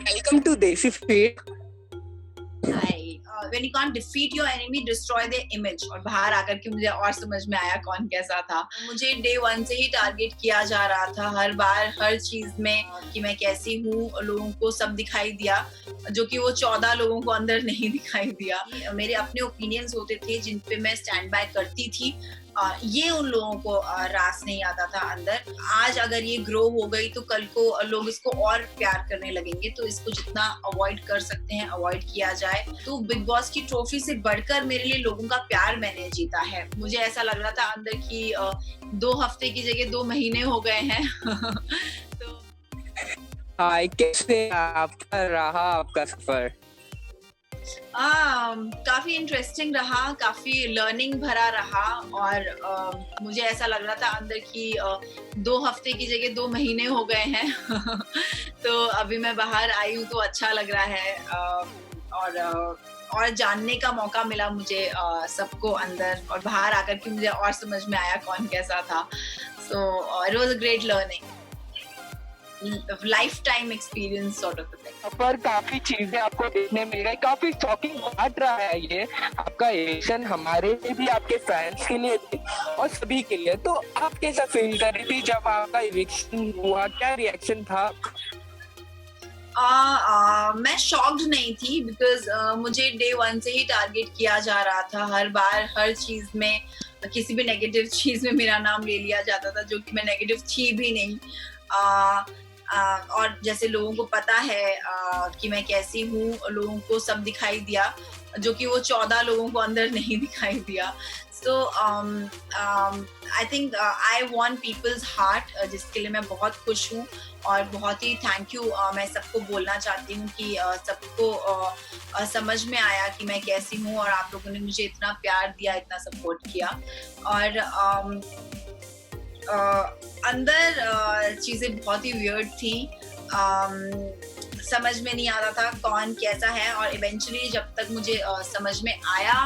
welcome to Desi Feed. When you can't defeat your enemy, destroy their image. और बाहर आकर के मुझे और समझ में आया कौन कैसा था। मुझे डे 1 से ही टारगेट किया जा रहा था हर बार हर चीज में कि मैं कैसी हूँ। लोगों को सब दिखाई दिया जो कि वो 14 लोगों को अंदर नहीं दिखाई दिया। मेरे अपने ओपिनियंस होते थे जिन पे मैं स्टैंड बाय करती थी। ये उन लोगों को रास नहीं आता था अंदर। आज अगर ये ग्रो हो गई तो कल को लोग इसको और प्यार करने लगेंगे, तो इसको जितना अवॉइड कर सकते हैं अवॉइड किया जाए। तो बिग बॉस की ट्रॉफी से बढ़कर मेरे लिए लोगों का प्यार मैंने जीता है। मुझे ऐसा लग रहा था अंदर की 2 हफ्ते की जगह 2 महीने हो गए हैं। तो कैसे आपका रहा आपका सफर? काफी इंटरेस्टिंग रहा, काफी लर्निंग भरा रहा और मुझे ऐसा लग रहा था अंदर की 2 हफ्ते की जगह 2 महीने हो गए हैं। तो अभी मैं बाहर आई हूँ तो अच्छा लग रहा है और जानने का मौका मिला मुझे सबको अंदर, और बाहर आकर के मुझे और समझ में आया कौन कैसा था। So it was a great learning, lifetime experience sort of a thing. पर काफी चीजें आपको देखने मिल गई, काफी शॉकिंग बात रहा है ये आपका एविक्शन, हमारे लिए भी, आपके फैंस के लिए भी और सभी के लिए। तो आप कैसा फील कर रही थी जब आपका एविक्शन हुआ, क्या रिएक्शन था? मैं शॉक्ड नहीं थी बिकॉज मुझे डे 1 से ही टारगेट किया जा रहा था हर बार हर चीज में। किसी भी नेगेटिव चीज में मेरा नाम ले लिया जाता था जो कि मैं नेगेटिव थी भी नहीं। और जैसे लोगों को पता है कि मैं कैसी हूँ, लोगों को सब दिखाई दिया जो कि वो 14 लोगों को अंदर नहीं दिखाई दिया। So I think I want people's heart, जिसके लिए मैं बहुत खुश हूँ और बहुत ही थैंक यू मैं सबको बोलना चाहती हूँ कि सबको समझ में आया कि मैं कैसी हूँ और आप लोगों ने मुझे इतना प्यार दिया, इतना सपोर्ट किया। और अंदर चीजें बहुत ही वियर्ड थी, समझ में नहीं आता था कौन कैसा है। और इवेंचुअली जब तक मुझे समझ में आया,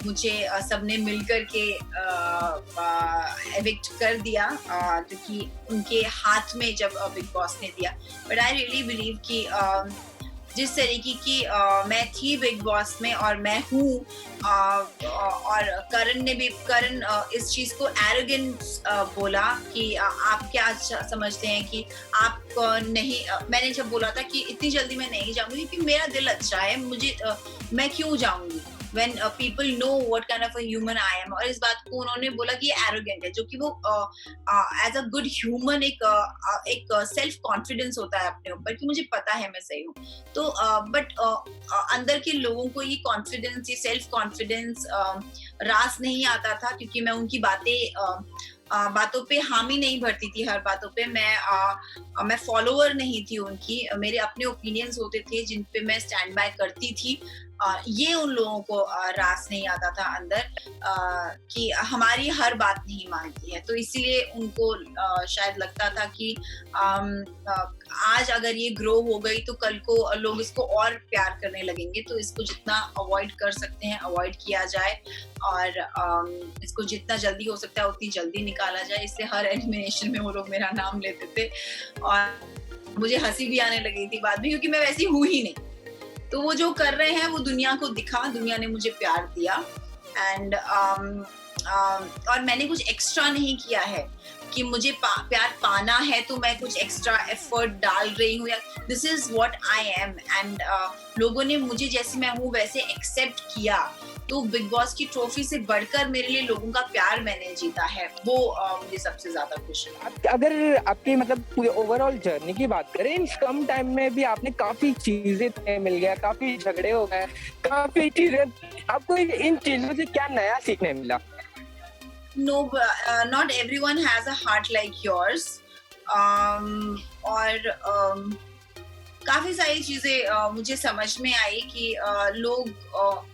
मुझे सबने मिलकर के एविक्ट कर दिया क्योंकि उनके हाथ में जब बिग बॉस ने दिया। बट आई रियली बिलीव कि जिस तरीके की मैं थी बिग बॉस में और मैं हूँ, और करण इस चीज को एरोगेंस बोला कि आप क्या समझते हैं कि आप नहीं, मैंने जब बोला था कि इतनी जल्दी मैं नहीं जाऊंगी क्योंकि मेरा दिल अच्छा है, मुझे मैं क्यों जाऊंगी when people know what kind of a human I am। और इस बात को उन्होंने बोला कि ये arrogant है, जो कि वो as a good human एक self confidence होता है अपने ऊपर कि मुझे पता है मैं सही हूँ। तो बट अंदर के लोगों को ये कॉन्फिडेंस, ये सेल्फ कॉन्फिडेंस रास नहीं आता था क्योंकि मैं उनकी बातों पे हामी नहीं भरती थी। हर बातों पे मैं फॉलोअर नहीं थी उनकी, मेरे अपने ओपिनियंस होते थे जिन पे मैं स्टैंड बाय करती थी। ये उन लोगों को रास नहीं आता था अंदर कि हमारी हर बात नहीं मानती है। तो इसीलिए उनको शायद लगता था कि आज अगर ये ग्रो हो गई तो कल को लोग इसको और प्यार करने लगेंगे। तो इसको जितना अवॉइड कर सकते हैं अवॉइड किया जाए और इसको जितना जल्दी हो सकता है उतनी जल्दी निकाला जाए। इससे हर एलिमिनेशन में वो लोग मेरा नाम लेते थे और मुझे हंसी भी आने लगी थी बाद में, क्योंकि मैं वैसी हूँ ही नहीं। तो वो जो कर रहे हैं वो दुनिया को दिखा, दुनिया ने मुझे प्यार दिया एंड और मैंने कुछ एक्स्ट्रा नहीं किया है कि मुझे प्यार पाना है तो मैं कुछ एक्स्ट्रा एफर्ट डाल रही हूँ, या this is what I am and लोगों ने मुझे जैसे मैं हूँ वैसे एक्सेप्ट किया। तो बिग बॉस की ट्रॉफी से बढ़कर मेरे लिए लोगों का प्यार मैंने जीता है, वो मुझे सबसे ज्यादा खुश है। अगर आपकी मतलब पूरी ओवरऑल जर्नी की बात करें, इन कम टाइम में भी आपने काफी चीजें मिल गया, काफी झगड़े हो गए, काफी चीजें, आपको इन चीजों से क्या नया सीखने मिला? No, not everyone has a heart like yours. और काफी सारी चीजें मुझे समझ में आई कि लोग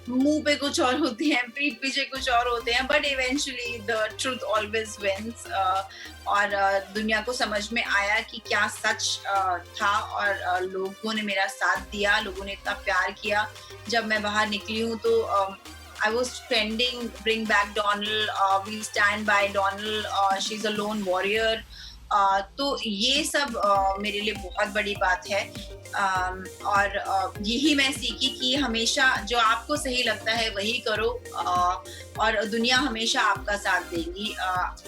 मुंह पे कुछ और होते हैं, पीठ पीछे कुछ और होते हैं, but eventually the truth always wins. और दुनिया को समझ में आया कि क्या सच था और लोगों ने मेरा साथ दिया, लोगों ने इतना प्यार किया। जब मैं बाहर निकली हूँ तो I was trending, bring back Donald, we stand by Donald, she's a lone warrior, तो ये सब मेरे लिए बहुत बड़ी बात है। और यही मैं सीखी कि हमेशा जो आपको सही लगता है वही करो, और दुनिया हमेशा आपका साथ देगी।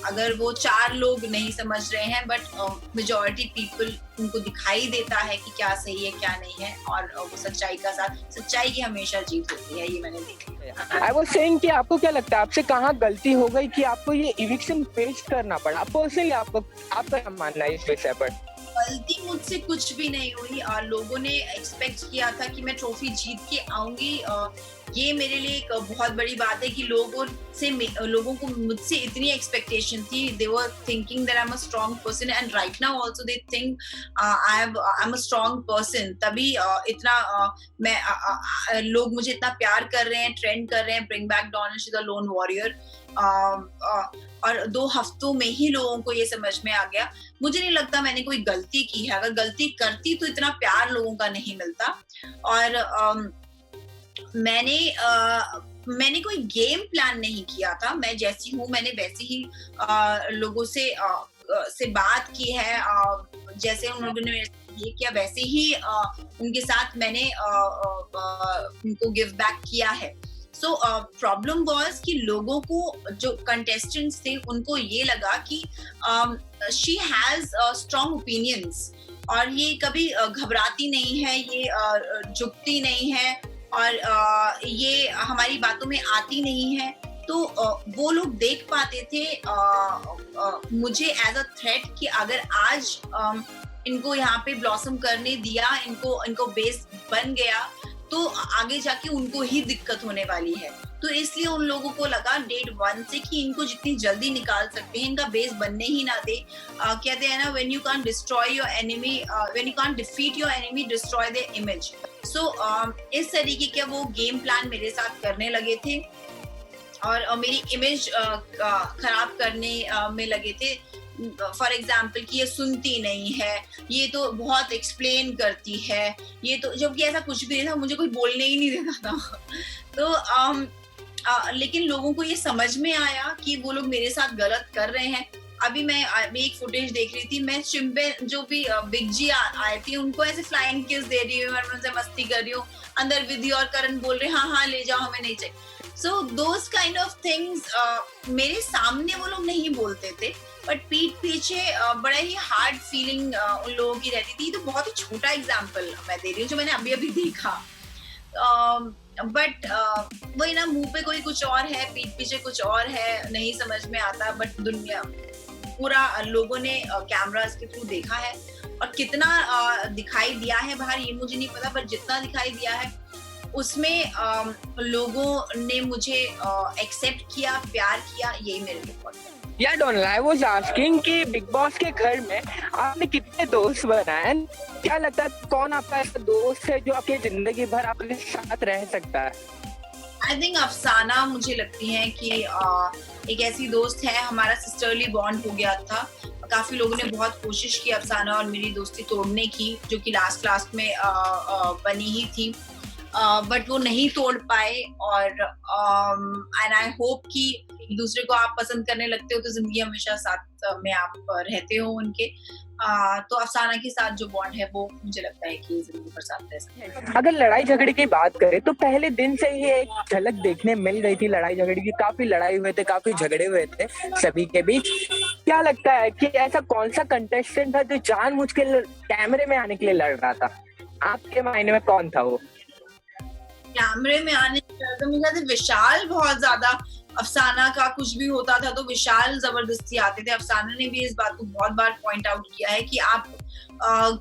अगर वो 4 लोग नहीं समझ रहे हैं, बट मेजॉरिटी पीपल उनको दिखाई देता है कि क्या सही है क्या नहीं है, और वो सच्चाई की हमेशा जीत होती है, ये मैंने देखा। आई वाज सेइंग कि आपको क्या लगता है आपसे कहाँ गलती हो गई कि आपको ये इविक्शन फेस करना पड़ा? पर्सनली आपका क्या मानना है इस विषय पर? गलती मुझसे कुछ भी नहीं हुई। लोगों ने एक्सपेक्ट किया था कि मैं ट्रॉफी जीत के आऊंगी। ये मेरे लिए एक बहुत बड़ी बात है कि लोगों को मुझसे इतनी एक्सपेक्टेशन थी। They were thinking that I am a strong person, and right now also they think I am a strong person. तभी लोग मुझे इतना प्यार कर रहे हैं, ट्रेंड कर रहे हैं, bring back Dawn, she is a lone warrior. और 2 हफ्तों में ही लोगों को ये समझ में आ गया। मुझे नहीं लगता मैंने कोई गलती की है। अगर गलती करती तो इतना प्यार लोगों का नहीं मिलता। और मैंने कोई गेम प्लान नहीं किया था। मैं जैसी हूँ मैंने वैसे ही लोगों से बात की है। जैसे उन लोगों ने ये किया वैसे ही उनके साथ मैंने उनको गिव बैक किया है। सो प्रॉब्लम वाज कि लोगों को, जो कंटेस्टेंट्स थे, उनको ये लगा कि शी हैज स्ट्रॉन्ग ओपिनियंस, और ये कभी घबराती नहीं है, ये झुकती नहीं है, और ये हमारी बातों में आती नहीं है। तो वो लोग देख पाते थे मुझे एज अ थ्रेट कि अगर आज इनको यहाँ पे ब्लॉसम करने दिया, इनको बेस बन गया, तो आगे जाके उनको ही दिक्कत होने वाली है। तो इसलिए उन लोगों को लगा डेट 1 से कि इनको जितनी जल्दी निकाल सकते हैं, इनका बेस बनने ही ना दे। कहते हैं ना, when you can't destroy your enemy, when you can't defeat your enemy, destroy their image. So इस तरीके के वो गेम प्लान मेरे साथ करने लगे थे, और मेरी इमेज खराब करने में लगे थे। फॉर एग्जाम्पल कि ये सुनती नहीं है, ये तो बहुत एक्सप्लेन करती है, ये तो, जबकि ऐसा कुछ भी नहीं था, मुझे कोई बोलने ही नहीं देता था। तो लेकिन लोगों को ये समझ में आया कि वो लोग मेरे साथ गलत कर रहे हैं। अभी मैं एक फुटेज देख रही थी, मैं शिम्बे जो भी बिग जी आए थे, उनको ऐसे फ्लाइंग किस दे रही हूँ, मैं उनसे मस्ती कर रही हूँ, अंदर विधि और करण बोल रहे हाँ हाँ ले जाओ, हमें नहीं चाहिए। सो दोस काइंड ऑफ थिंग्स मेरे सामने वो लोग नहीं बोलते थे, बट पीठ पीछे बड़ा ही हार्ड फीलिंग उन लोगों की रहती थी। तो बहुत ही छोटा एग्जाम्पल मैं दे रही हूँ जो मैंने अभी अभी देखा। बट वही ना, मुंह पे कोई कुछ और है, पीठ पीछे कुछ और है, नहीं समझ में आता। बट दुनिया पूरा लोगों ने कैमरास के थ्रू देखा है, और कितना दिखाई दिया है बाहर ये मुझे नहीं पता, पर जितना दिखाई दिया है उसमें लोगों ने मुझे एक्सेप्ट किया, प्यार किया, यही मेरे लिए बहुत है। या डोनल, आई वाज आस्किंग कि बिग बॉस के घर में आपने कितने दोस्त बनाए? क्या लगता है कौन आपका ऐसा दोस्त है जो आपकी जिंदगी भर आपके साथ रह सकता है? आई थिंक अफसाना मुझे लगती है कि एक ऐसी दोस्त है, हमारा सिस्टरली बॉन्ड हो गया था। काफी लोगों ने बहुत कोशिश की अफसाना और मेरी दोस्ती तोड़ने की, जो कि लास्ट में बनी ही थी, बट वो नहीं तोड़ पाए। और एंड आई होप कि एक दूसरे को आप पसंद करने लगते हो तो जिंदगी हमेशा साथ में आप रहते हो उनके। तो अफसाना के साथ जो बॉन्ड है वो मुझे लगता है कि जिंदगी भर साथ रह सकते हैं। अगर लड़ाई झगड़े की बात करें तो पहले दिन से ही एक झलक देखने मिल गई थी लड़ाई झगड़े की। काफी लड़ाई हुए थे, काफी झगड़े हुए थे सभी के बीच। क्या लगता है कि ऐसा कौन सा कंटेस्टेंट था जो जानबूझ के कैमरे में आने के लिए लड़ रहा था? आपके मायने में कौन था वो? कैमरे में आने तो मुझे विशाल बहुत ज्यादा, अफसाना का कुछ भी होता था तो विशाल जबरदस्ती आते थे। अफसाना ने भी इस बात को बहुत बार पॉइंट आउट किया है कि आप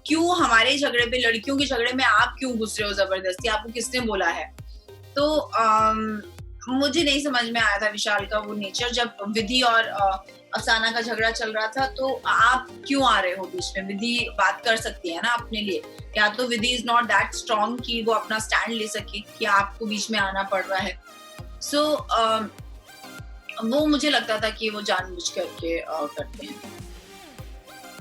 क्यों हमारे झगड़े पे, लड़कियों के झगड़े में आप क्यों घुस रहे हो जबरदस्ती, आपको किसने बोला है? तो मुझे नहीं समझ में आया था विशाल का वो नेचर। जब विधि और अफसाना का झगड़ा चल रहा था तो आप क्यों आ रहे हो बीच में? विधि बात कर सकती है ना अपने लिए, या तो विधि इज नॉट दैट स्ट्रॉन्ग कि वो अपना स्टैंड ले सके, कि आपको बीच में आना पड़ रहा है। सो वो मुझे लगता था कि वो जानबूझ करके करते हैं।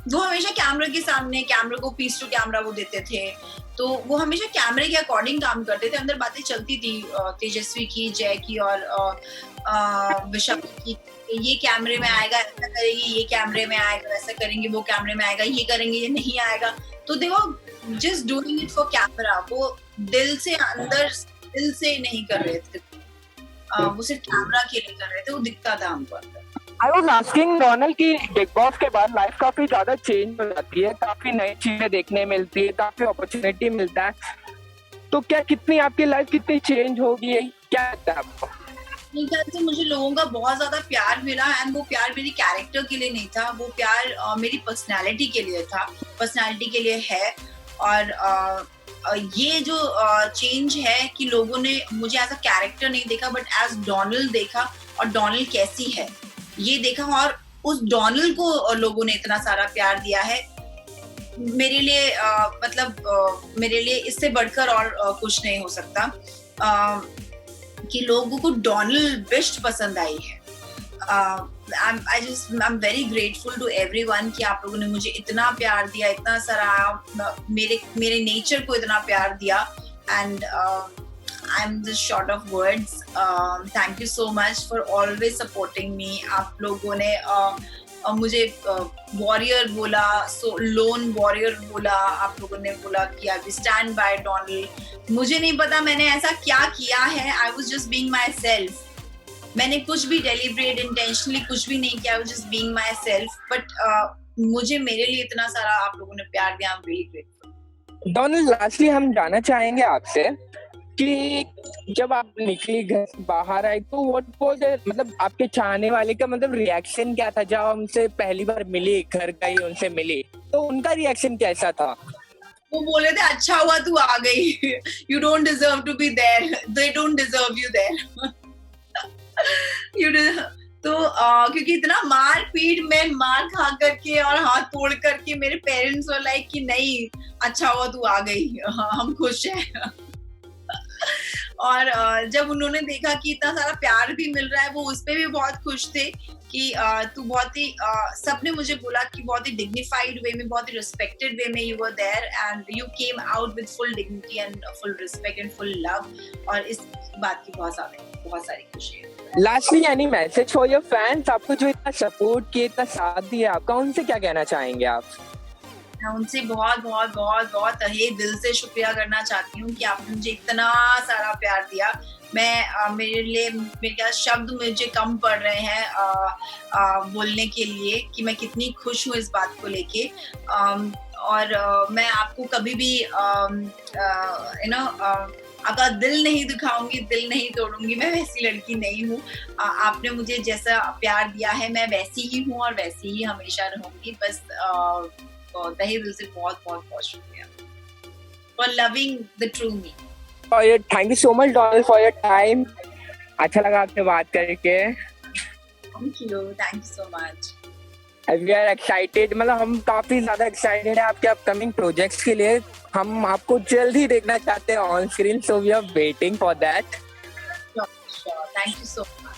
वो हमेशा कैमरे के सामने, कैमरे को पीस टू कैमरा वो देते थे, तो वो हमेशा कैमरे के अकॉर्डिंग काम करते थे। अंदर बातें चलती थी तेजस्वी की, जय की और विशाल की, ये कैमरे में आएगा, ऐसा करेंगे, ये कैमरे में आएगा, वैसा करेंगे, वो कैमरे में आएगा, ये करेंगे, ये नहीं आएगा। तो देखो just doing it for camera, वो दिल से अंदर दिल से नहीं कर रहे थे, वो सिर्फ कैमरा के लिए कर रहे थे, वो दिखता था हमको अंदर। आई वाज आस्किंग डोनल की बिग बॉस के बाद लाइफ काफी ज्यादा चेंज हो जाती है, काफी नई चीजें देखने मिलती है, काफी अपॉर्चुनिटी मिलता है, तो क्या कितनी आपकी लाइफ कितनी चेंज होगी, क्या लगता है आपको? मेरे ख्याल से मुझे लोगों का बहुत ज्यादा प्यार मिला, एंड वो प्यार मेरी कैरेक्टर के लिए नहीं था, वो प्यार मेरी पर्सनालिटी के लिए था, पर्सनालिटी के लिए है। और ये जो चेंज है कि लोगों ने मुझे एज अ कैरेक्टर नहीं देखा बट एज डोनाल्ड देखा, और डोनाल्ड कैसी है ये देखा, और उस डोनाल्ड को लोगों ने इतना सारा प्यार दिया है। मेरे लिए मेरे लिए इससे बढ़कर और कुछ नहीं हो सकता कि लोगों को डोनाल्ड बेस्ट पसंद आई है। I'm very grateful to everyone कि आप लोगों ने मुझे इतना प्यार दिया, इतना सारा मेरे नेचर को इतना प्यार दिया, and I'm just short of words. Thank you so much for always supporting me. आप लोगों ने मुझे वॉरियर बोला, लोन वॉरियर बोला, आप लोगों ने बोला कि आई स्टैंड बाय डोनाल्ड। मुझे नहीं पता मैंने ऐसा क्या किया है, I was just being my self. मैंने कुछ भी डेलिब्रेट इंटेंशनली कुछ भी नहीं किया, I was just being my self, but मुझे मेरे लिए इतना सारा आप लोगों ने प्यार दिया, I am really grateful. Donald, lastly हम जानना चाहेंगे आपसे कि जब आप निकली घर से बाहर आई तो व्हाट वाज मतलब आपके चाहने वाले का मतलब रिएक्शन क्या था? जब हमसे पहली बार मिली, घर गई, उनसे मिली, तो उनका रिएक्शन कैसा था? वो बोले थे अच्छा हुआ तू आ गई, you don't deserve to be there, they don't deserve you there. तो क्योंकि इतना मार पीट में मार खा करके और हाथ तोड़ करके मेरे पेरेंट्स वर लाइक कि नहीं अच्छा हुआ तू आ गई, हम खुश हैं। और जब उन्होंने देखा कि इतना सारा प्यार भी मिल रहा है, वो उस पे भी बहुत खुश थे कि तू बहुत ही सबने मुझे बोला कि बहुत ही डिग्निफाइड वे में, बहुत ही रिस्पेक्टेड वे में you were there, and you came out with full dignity and full respect and full love, और इस बात की बहुत सारी खुशी है। Lastly any message for your fans? आपको जो इतना सपोर्ट किया, इतना साथ दिया आपका, उनसे क्या कहना चाहेंगे आप? मैं उनसे बहुत बहुत बहुत बहुत तहे दिल से शुक्रिया करना चाहती हूँ कि आपने मुझे इतना सारा प्यार दिया। मैं मेरे क्या शब्द मुझे कम पड़ रहे हैं बोलने के लिए कि मैं कितनी खुश हूँ इस बात को लेके। और मैं आपको कभी भी आपका दिल नहीं दुखाऊंगी, दिल नहीं तोड़ूंगी, मैं वैसी लड़की नहीं हूँ। आपने मुझे जैसा प्यार दिया है मैं वैसी ही हूँ और वैसी ही हमेशा रहूंगी। बस तहे दिल से बहुत बहुत बहुत शुक्रिया for loving the true me. Thank you so much Donald for your time. अच्छा लगा आपसे बात करके। Thank you so much. We are excited, मतलब हम काफी ज्यादा एक्साइटेड है आपके अपकमिंग प्रोजेक्ट्स के लिए। हम आपको जल्द ही देखना चाहते हैं on screen, so we are waiting for that. Sure. Thank you so much.